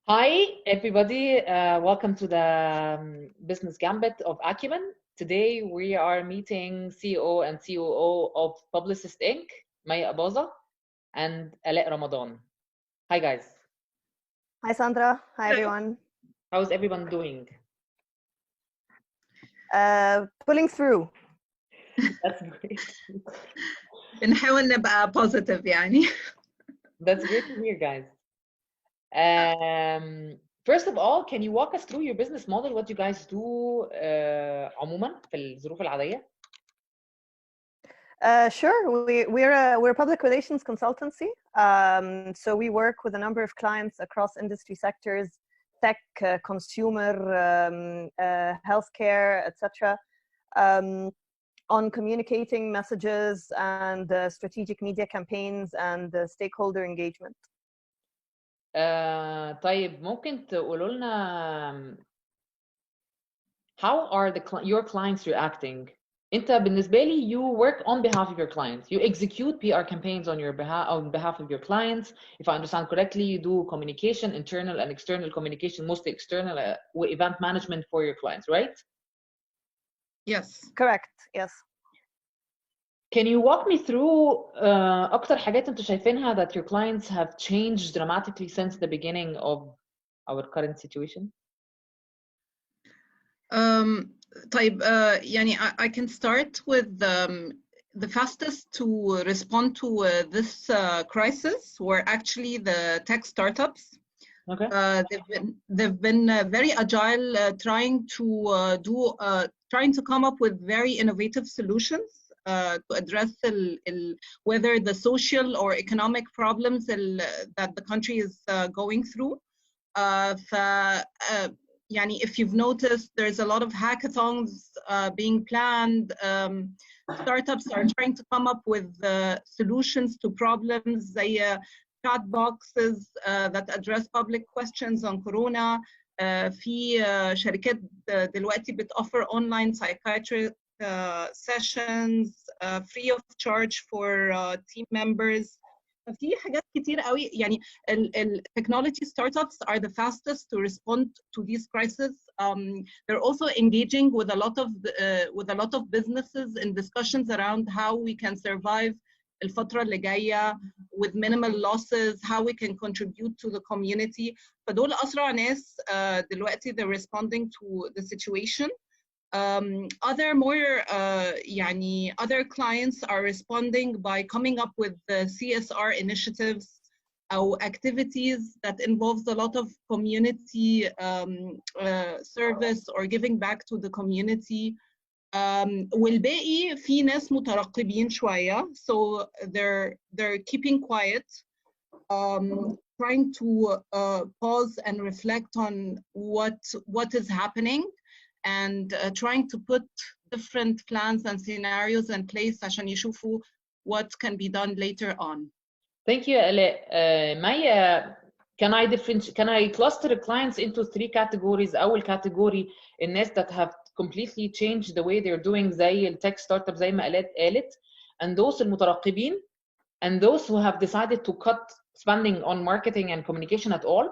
Hi, everybody. Welcome to the Business Gambit of Acumen. Today, we are meeting CEO and COO of Publicist Inc., Maya Abaza, and Allaa Ramadan. Hi, guys. Hi, Sandra. Hi, everyone. How's everyone doing? Pulling through. That's great. بنحاول نبقى positive يعني. That's great to hear, guys. First of all, can you walk us through your business model, what you guys do عموما في الظروف العادية؟ Sure. We're a public relations consultancy. So we work with a number of clients across industry sectors, tech, consumer, healthcare, etc. On communicating messages and strategic media campaigns and stakeholder engagement. طيب ممكن تقولوا لنا how are your clients reacting? انت بالنسبة لي you work on behalf of your clients. You execute PR campaigns on behalf of your clients. If I understand correctly, you do communication, internal and external communication, mostly external, event management for your clients, right? Yes. Correct. Yes. Can you walk me through أكتر حاجات أنتوا شايفينها that your clients have changed dramatically since the beginning of our current situation? طيب يعني I can start with the fastest to respond to this crisis were actually the tech startups. Okay. They've been very agile, trying to come up with very innovative solutions to address whether the social or economic problems that the country is going through. يعني if you've noticed, there's a lot of hackathons being planned. Startups are trying to come up with solutions to problems زي chat boxes that address public questions on corona. في شركات دلوقتي بتoffer online psychiatric sessions free of charge for team members. في حاجات كتير قوي يعني technology startups are the fastest to respond to these crises. They're also engaging with a lot of businesses in discussions around how we can survive الفترة اللي جاية with minimal losses, how we can contribute to the community. فدول أسرع ناس دلوقتي they're responding to the situation. Other clients are responding by coming up with the CSR initiatives or activities that involves a lot of community service or giving back to the community. والباقي في ناس مترقبين شوية, so they're keeping quiet, trying to pause and reflect on what is happening, and trying to put different plans and scenarios in place عشان يشوفوا what can be done later on. Thank you, Allaa. Maya, can I cluster the clients into 3 categories? أول category الناس that have completely changed the way they're doing زي التك ستارت اب زي ما قالت, and those المترقبين, and those who have decided to cut spending on marketing and communication at all.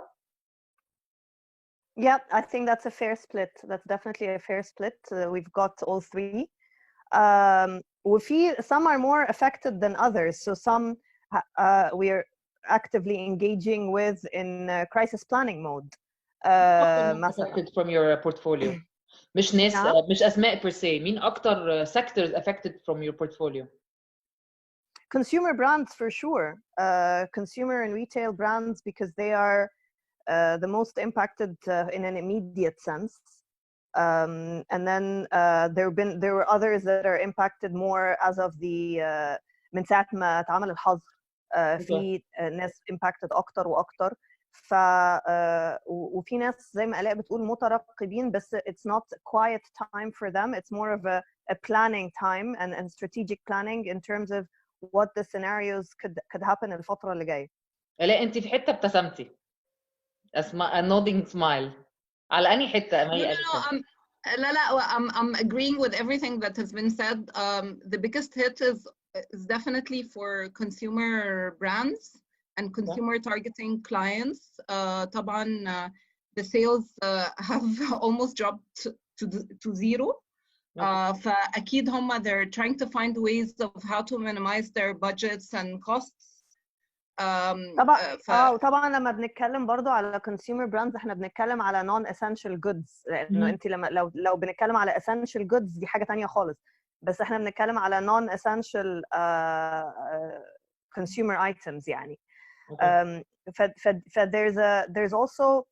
Yeah, I think that's a fair split. That's definitely a fair split. We've got all 3. Some are more affected than others. So some we are actively engaging with in crisis planning mode. Affected from your portfolio. مش ناس مش أسماء per se. مين أكتر sectors affected from your portfolio? Consumer brands for sure. Consumer and retail brands, because they are the most impacted in an immediate sense, and then there were others that are impacted more as of the من ساعة ما اتعمل الحظر في ناس impacted أكتر وأكتر. وفي ناس زي ما آلاء بتقول مترقبين, بس it's not quiet time for them. It's more of a planning time and strategic planning in terms of what the scenarios could happen الفترة اللي جاية. آلاء أنت في حتة ابتسمتي. a nodding smile. على أنهي حتة؟ I'm agreeing with everything that has been said. The biggest hit is definitely for consumer brands. and consumer targeting clients. طبعا the sales have almost dropped to zero. فأكيد هم they're trying to find ways of how to minimize their budgets and costs. طبعا لما بنتكلم برضو على consumer brands احنا بنتكلم على non essential goods لانه انت لما لو بنتكلم على essential goods دي حاجة تانية خالص بس احنا بنتكلم على non essential consumer items يعني. there's also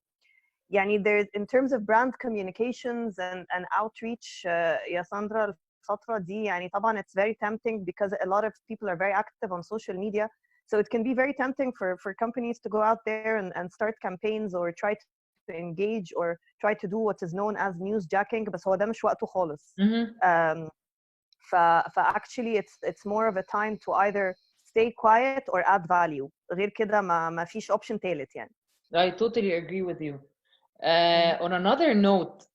يعني there's in terms of brand communications and outreach يا ساندرا الفترة دي يعني طبعا it's very tempting because a lot of people are very active on social media. So it can be very tempting for companies to go out there and start campaigns or try to engage or try to do what is known as newsjacking. بس هو ده مش وقته خالص. Actually it's more of a time to either stay quiet or add value. غير كده ما فيش option تالت يعني. I totally agree with you. On another note,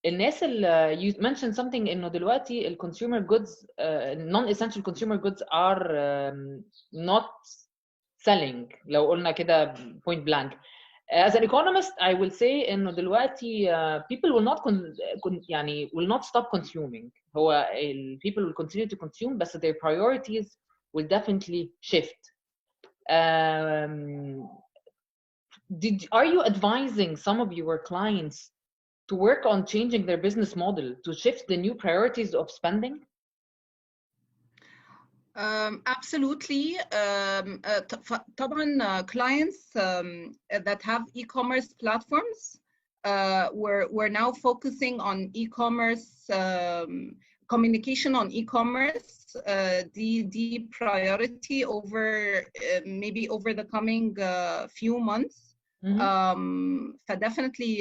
الناس اللي you mentioned something إنه دلوقتي ال consumer goods non-essential consumer goods are not selling لو قلنا كده point blank. As an economist, I will say إنه دلوقتي people will not يعني will not stop consuming. هو people will continue to consume but their priorities will definitely shift. Are you advising some of your clients to work on changing their business model to shift the new priorities of spending? Absolutely. طبعا clients that have e-commerce platforms we're now focusing on e-commerce communication on e-commerce the priority over maybe over the coming few months. Definitely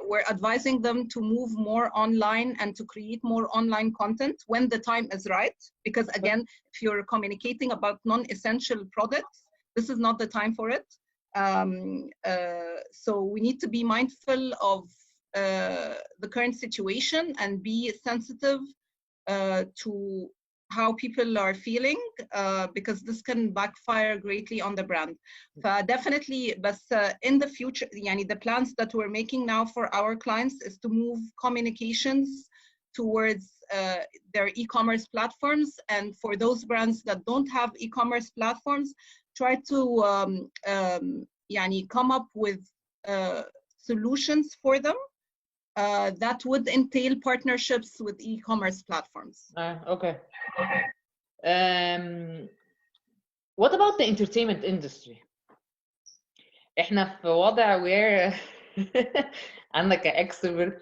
we're advising them to move more online and to create more online content when the time is right, because again if you're communicating about non-essential products this is not the time for it. So we need to be mindful of the current situation and be sensitive to how people are feeling because this can backfire greatly on the brand. Definitely, but in the future, yani the plans that we're making now for our clients is to move communications towards their e-commerce platforms, and for those brands that don't have e-commerce platforms, try to yani come up with solutions for them. That would entail partnerships with e-commerce platforms. Okay. What about the entertainment industry? احنا في وضع where عندك extrovert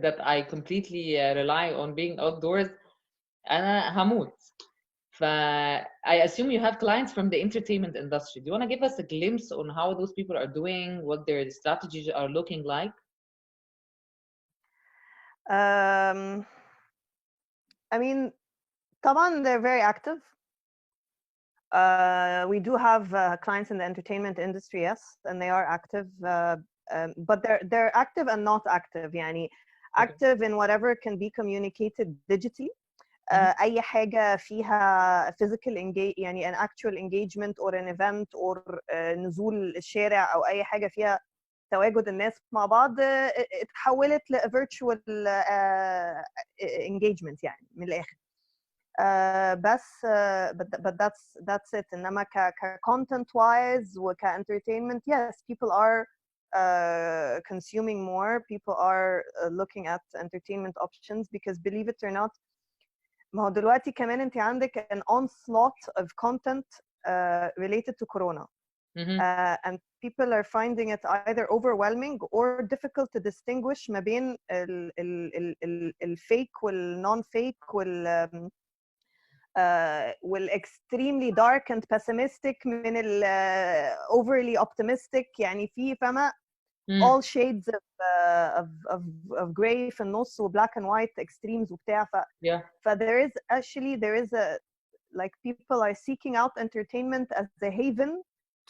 that I completely rely on being outdoors. أنا هموت. I assume you have clients from the entertainment industry. Do you want to give us a glimpse on how those people are doing, what their strategies are looking like? I mean, طبعا they're very active. We do have clients in the entertainment industry, yes, and they are active, but they're active and not active. يعني active in whatever can be communicated digitally. أي حاجة فيها physical engage يعني an actual engagement or an event or نزول الشارع أو أي حاجة فيها تواجد الناس مع بعض اتحولت ل virtual engagement يعني من الآخر. بس but that's it. إنما content wise وك entertainment, yes, people are consuming more. People are looking at entertainment options because believe it or not, ما هو دلوقتي كمان انت عندك an onslaught of content related to corona. And people are finding it either overwhelming or difficult to distinguish ما بين الفيك والنون فيك والextremely dark and pessimistic من overly optimistic. يعني في فما all shades of gray في النص و black and white extremes وبتاع. there is a like people are seeking out entertainment as a haven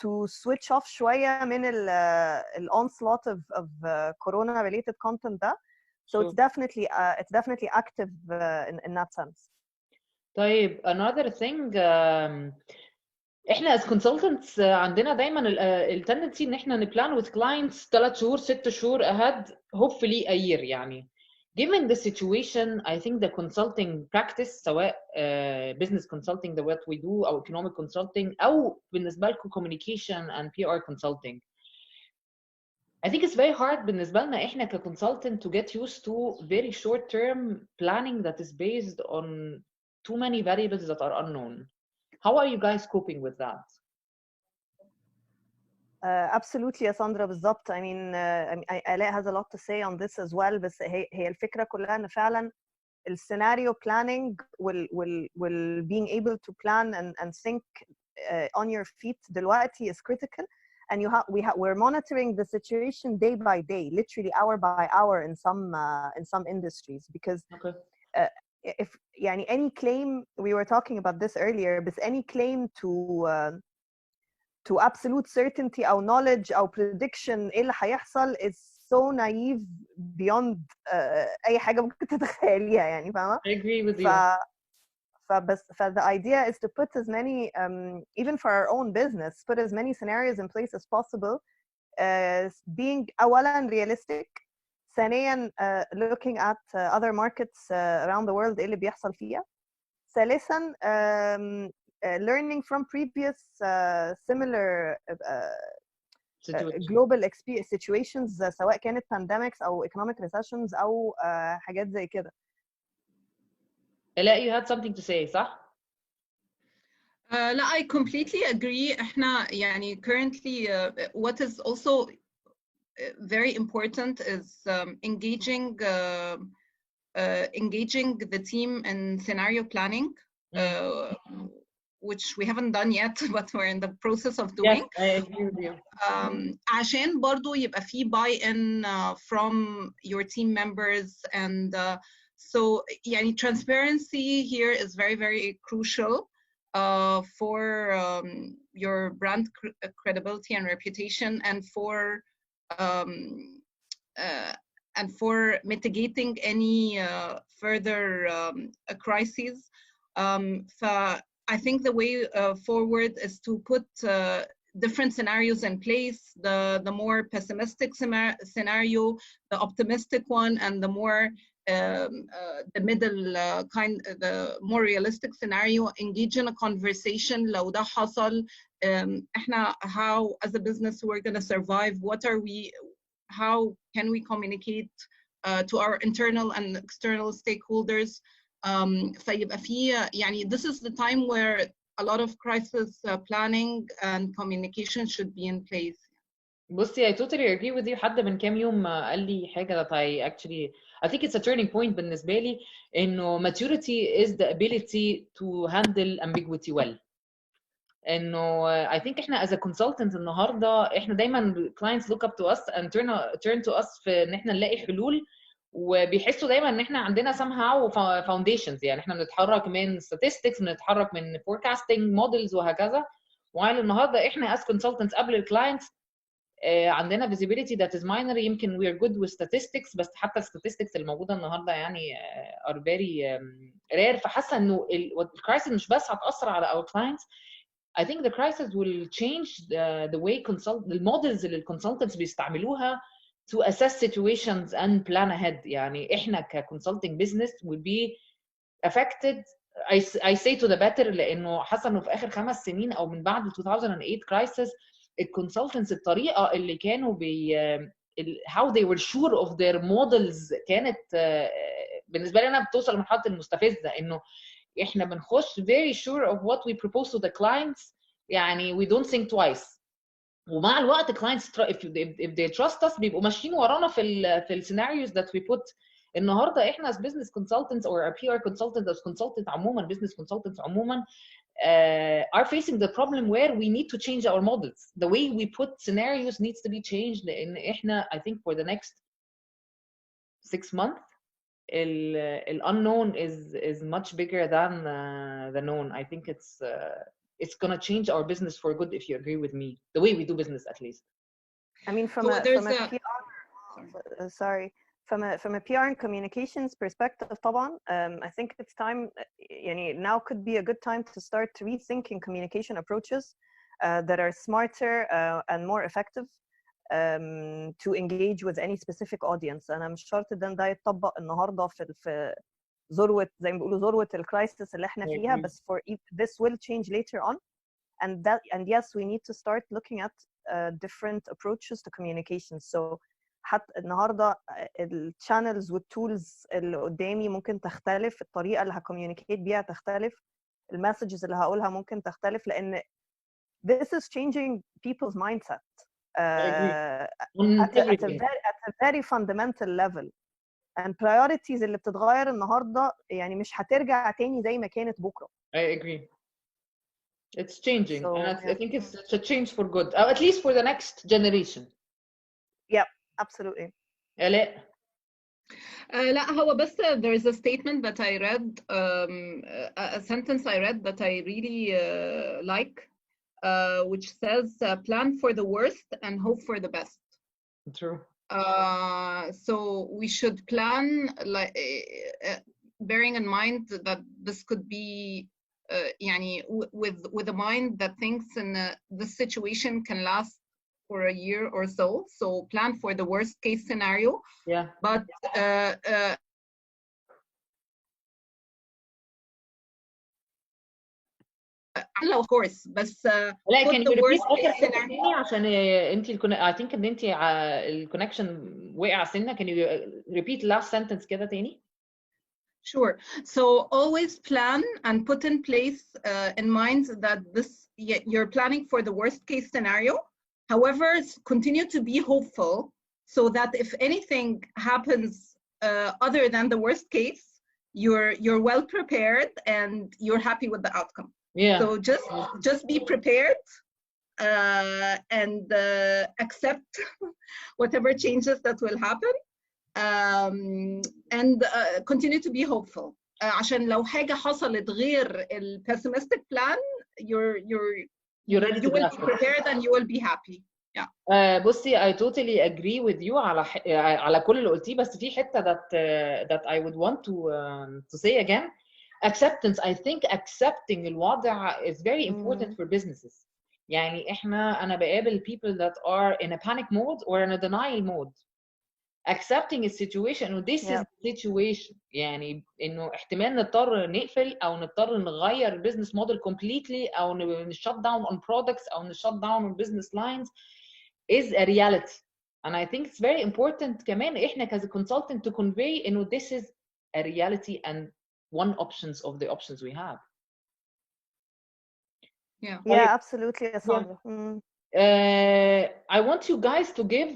to switch off شوية من ال onslaught of corona related content ده. So it's definitely active in that sense. طيب another thing احنا as consultants عندنا دايما التندنسي ان احنا نبلان with clients 3 شهور 6 شهور ahead hopefully a year يعني. Given the situation, I think the consulting practice سواء business consulting the what we do أو economic consulting أو بالنسبة لكم communication and PR consulting, I think it's very hard بالنسبة لنا إحنا ك consultant to get used to very short term planning that is based on too many variables that are unknown. How are you guys coping with that? Absolutely يا ساندرا بالظبط. I mean Allaa has a lot to say on this as well. بس هي الفكرة كلها إن فعلا السيناريو planning will being able to plan and think on your feet دلوقتي is critical. And we're monitoring the situation day by day, literally hour by hour in some industries, because Okay. if يعني any claim, we were talking about this earlier, but any claim to absolute certainty أو knowledge أو prediction إيه اللي هيحصل is so naive beyond أي حاجة ممكن تتخيليها يعني فاهمة؟ I agree with you. The idea is to put as many, even for our own business, put as many scenarios in place as possible, being أولاً realistic, ثانياً looking at other markets around the world إيه اللي بيحصل فيها، ثالثاً learning from previous similar global situations سواء كانت pandemics أو economic recessions أو حاجات زي كده. Allaa, you had something to say, صح؟ لا, I completely agree. احنا يعني currently what is also very important is engaging the team in scenario planning, which we haven't done yet, but we're in the process of doing. Yes, I agree with you. عشان برضو يبقى في buy-in from your team members, and so يعني transparency here is very, very crucial for your brand credibility and reputation, and for mitigating any further crises. I think the way forward is to put different scenarios in place, the more pessimistic scenario, the optimistic one, and the more the middle the more realistic scenario. Engage in a conversation. لو ده حصل احنا how as a business we're going to survive, how can we communicate to our internal and external stakeholders. فيبقى في يعني this is the time where a lot of crisis planning and communication should be in place. بصي I totally agree with you. حد من كام يوم قال لي حاجة that I think it's a turning point بالنسبة لي, إنه maturity is the ability to handle ambiguity well. إنه I think إحنا as a consultant النهاردة إحنا دايما clients look up to us and turn to us في إن إحنا نلاقي حلول, وبيحسوا دايما إن إحنا عندنا somehow foundations. يعني إحنا بنتحرك من statistics, بنتحرك من forecasting models وهكذا. while النهاردة إحنا as consultants قبل الكلاينتس عندنا visibility that is minor. يمكن we are good with statistics, بس حتى statistics الموجودة النهاردة يعني are very rare. فحاسة إنه الكرايسيس مش بس هتأثر على our clients. I think the crisis will change the way the models اللي consultants بيستعملوها to assess situations and plan ahead. يعني إحنا ك consulting business will be affected. I say to the better, لأنه حاسة إنه في آخر 5 سنين أو من بعد 2008 crisis, الكونسلتنتس الطريقه اللي كانوا how they were sure of their models كانت بالنسبه لي انا بتوصل لمرحله المستفزه, انه احنا بنخش very sure of what we propose to the clients. يعني we don't think twice. ومع الوقت clients if they trust us بيبقوا ماشيين ورانا في السيناريوز that we put. النهارده احنا as business consultants or a PR consultant as consultant عموما, business consultants عموما are facing the problem where we need to change our models. The way we put scenarios needs to be changed. لأن إحنا I think for the next 6 months the unknown is much bigger than the known. I think it's gonna change our business for good, if you agree with me, the way we do business at least. I mean from a PR from a PR and communications perspective طبعا I think it's time يعني now could be a good time to start rethinking communication approaches that are smarter and more effective to engage with any specific audience. أنا مش شرط ده يتطبق النهارده في ذروة زي ما بيقولوا ذروة الكرايسيس اللي احنا فيها بس this will change later on and yes we need to start looking at different approaches to communication. So حتى النهارده الشانلز والتولز اللي قدامي ممكن تختلف، الطريقه اللي هكوميونيكيت بيها تختلف، المسجز اللي هقولها ممكن تختلف لان this is changing people's mindset at a very fundamental level and priorities اللي بتتغير النهارده يعني مش هترجع تاني زي ما كانت بكره. I agree. It's changing and I think it's a change for good or at least for the next generation. Yeah. Absolutely. Allaa. لا هو بس there is a statement that I read a sentence I read that I really like which says plan for the worst and hope for the best. True. So we should plan like bearing in mind that this could be يعني with a mind that thinks in this situation can last for a year or so plan for the worst case scenario. Yeah. But of course بس لا can you repeat آخر حتة تاني عشان انت I think ان انت الكونكشن وقع سنة. can you repeat last sentence كده تاني؟ Sure. So always plan and put in place in mind that you're planning for the worst case scenario. However, continue to be hopeful so that if anything happens other than the worst case, you're well prepared and you're happy with the outcome. Yeah. So just be prepared and accept whatever changes that will happen and continue to be hopeful. عشان لو حاجة حصلت غير ال pessimistic plan, you will be prepared and you will be happy. Yeah. بصي I totally agree with you على كل اللي قلتيه بس في حتة that I would want to say again. Acceptance. I think accepting الوضع is very important for businesses. يعني أنا بقابل people that are in a panic mode or in a denial mode. Accepting a situation and this is the situation يعني إنه احتمال نضطر نقفل أو نضطر نغير business model completely أو shut down on products أو shut down on business lines is a reality. And I think it's very important كمان إحنا as a consultant to convey إنه this is a reality and one options of the options we have. Yeah, absolutely, Sandra. I want you guys to give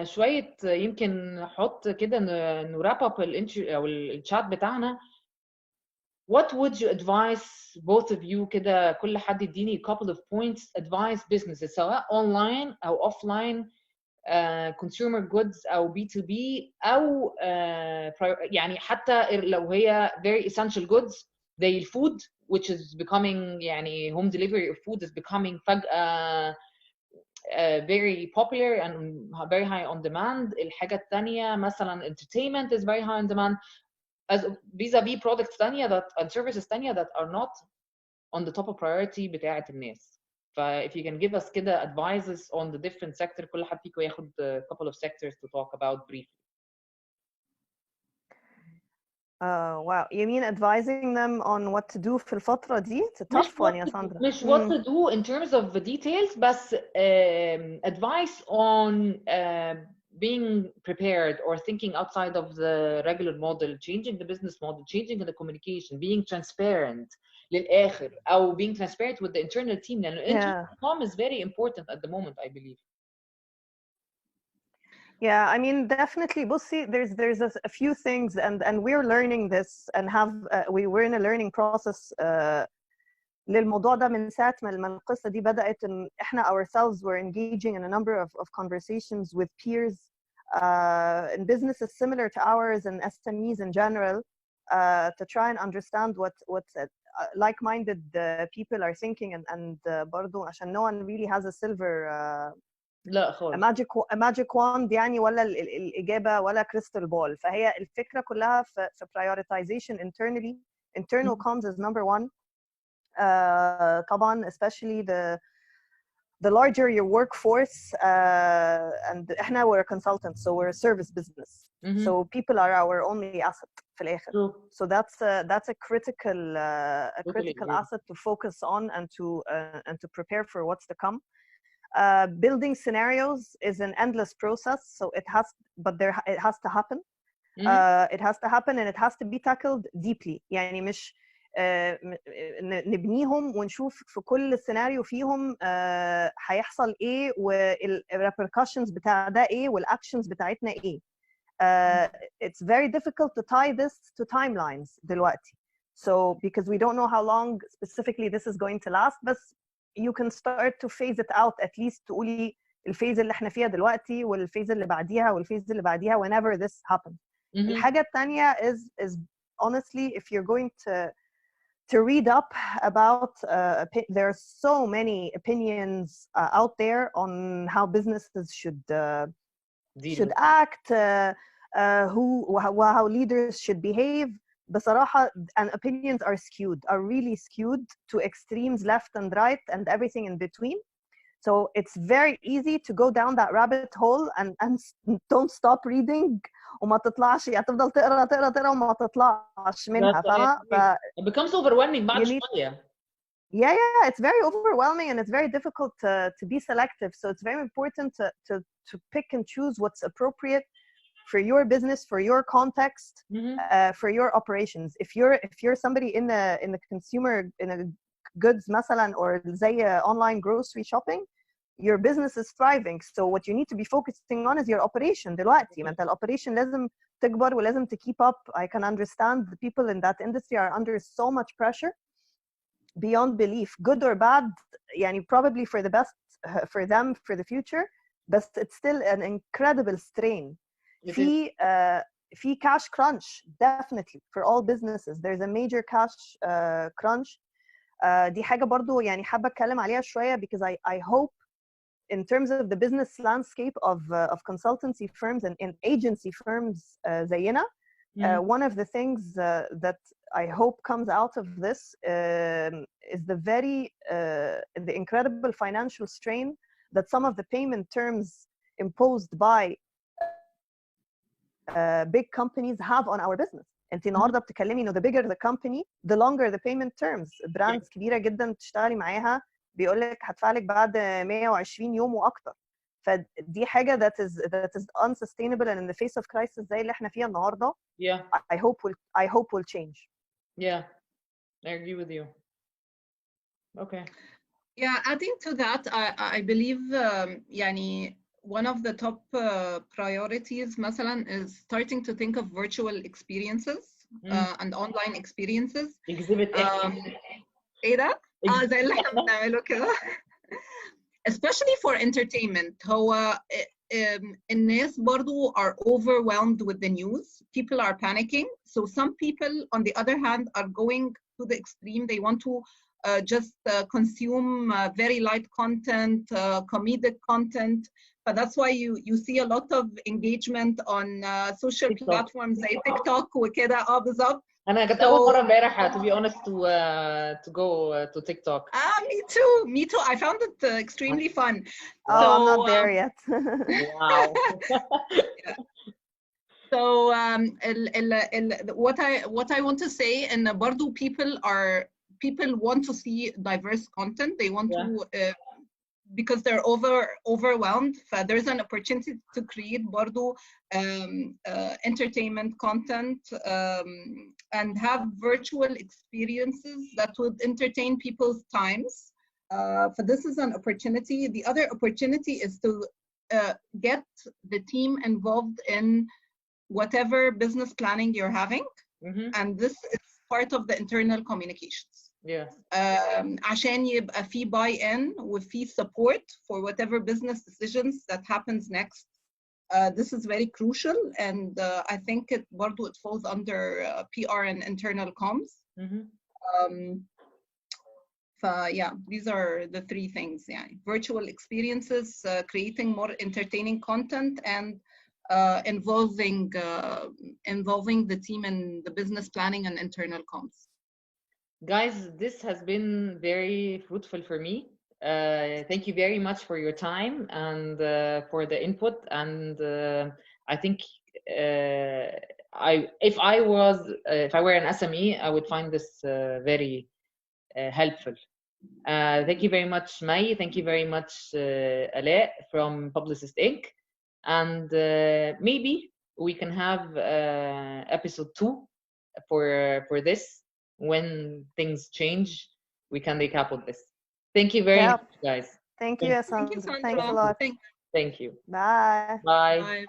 شوية يمكن نحط كده wrap up أو الchat بتاعنا. What would you advise both of you كده كل حد يديني couple of points advise businesses سواء online أو offline consumer goods أو B2B أو يعني حتى لو هي very essential goods زي الفود which is becoming يعني home delivery of food is becoming فجأة very popular and very high on demand. الحاجة الثانية مثلا entertainment is very high on demand as vis-a-vis products ثانية that and services ثانية that are not on the top of priority بتاعة الناس. if you can give us كده advices on the different sector كل حد فيكم ياخد a couple of sectors to talk about briefly. Wow, you mean advising them on what to do في الفترة دي? It's a tough one يا ساندرا. مش what to do in terms of the details بس advice on being prepared or thinking outside of the regular model, changing the business model, changing the communication, being transparent للآخر أو being transparent with the internal team لأن internal is very important at the moment I believe. Yeah, I mean, definitely, Bussi, there's a few things, and we're learning this, and we were in a learning process. للموضوع ده من ساعة ما القصة دي بدأت إن إحنا ourselves were engaging in a number of conversations with peers in businesses similar to ours and SMEs in general to try and understand what like-minded people are thinking and برضو عشان no one really has a silver لا خالص. ماجيك واند يعني، ولا الاجابه، ولا كريستال بول. فهي الفكره كلها في prioritization internally. Internal comms is number one. طبعا especially the larger your workforce, and احنا we're a consultant, so we're a service business. So people are our only asset في الآخر. So that's a critical asset to focus on and to prepare for what's to come. Building scenarios is an endless process, so it has to happen. It has to happen and it has to be tackled deeply. يعني مش نبنيهم ونشوف في كل سيناريو فيهم هيحصل ايه والrepercussions بتاع ده ايه والاكشنز بتاعتنا ايه. It's very difficult to tie this to timelines دلوقتي. So because we don't know how long specifically this is going to last, but you can start to phase it out at least. تقولي الفيز اللي احنا فيها دلوقتي والفيز اللي بعديها والفيز اللي بعديها whenever this happens. الحاجة الثانية is honestly, if you're going to read up about there are so many opinions out there on how businesses should act, how leaders should behave. بصراحة, and opinions are really skewed to extremes left and right and everything in between. So it's very easy to go down that rabbit hole and don't stop reading وما تطلعش، يعني تفضل تقرا وما تطلعش منها. It becomes overwhelming بعد شوية. Yeah, it's very overwhelming and it's very difficult to be selective. So it's very important to pick and choose what's appropriate for your business, for your context, for your operations. If you're somebody in the consumer in a goods مثلا or زي online grocery shopping, your business is thriving. So what you need to be focusing on is your operation دلوقتي. ما انت الاوبريشن لازم تكبر ولازم to keep up. I can understand the people in that industry are under so much pressure beyond belief, good or bad, يعني probably for the best for them for the future, but it's still an incredible strain. في cash crunch definitely for all businesses. There's a major cash crunch. دي حاجة برضو يعني حابة أتكلم عليها شوية because I hope in terms of the business landscape of consultancy firms and agency firms زينا, one of the things that I hope comes out of this is the incredible financial strain that some of the payment terms imposed by big companies have on our business. انت النهارده بتتكلمي انه the bigger the company the longer the payment terms. براندز كبيره جدا بتشتغلي معاها بيقول لك هدفع لك بعد 120 يوم واكتر. فدي حاجه that is unsustainable and in the face of crisis زي اللي احنا فيها النهارده. I hope will change. Yeah, I agree with you. Okay. Yeah, adding to that, I believe يعني one of the top priorities مثلا is starting to think of virtual experiences and online experiences. ايه ده؟ زي اللي احنا بنعمله كده. Especially for entertainment. هو الناس برضو are overwhelmed with the news. People are panicking. So some people, on the other hand, are going to the extreme. They want to just consume very light content, comedic content. But that's why you see a lot of engagement on social platforms like TikTok وكده. بالظبط. أنا كنت أول مرة امبارح to be honest to go to TikTok. Me too. I found it extremely fun. So, I'm not there yet. Wow. Yeah. So what I want to say, and برضو people want to see diverse content. They want to because they're overwhelmed. There's an opportunity to create برضو entertainment content and have virtual experiences that would entertain people's times. This is an opportunity. The other opportunity is to get the team involved in whatever business planning you're having, and this is part of the internal communications. Yes. عشان يبقى في buy-in وفي support for whatever business decisions that happens next. This is very crucial, and I think it falls under PR and internal comms. Yeah, these are the three things. Yeah, virtual experiences, creating more entertaining content, and involving the team in the business planning and internal comms. Guys, this has been very fruitful for me. Thank you very much for your time and for the input. And I think if I were an SME, I would find this very helpful. Thank you very much, May. Thank you very much, Allaa from Publicist Inc. And maybe we can have episode 2 for this. When things change, we can recap on this. Thank you very much, guys. Thank you, Hassan. Thank you, Sandra. Thanks a lot. Thank you. Bye. Bye. Bye.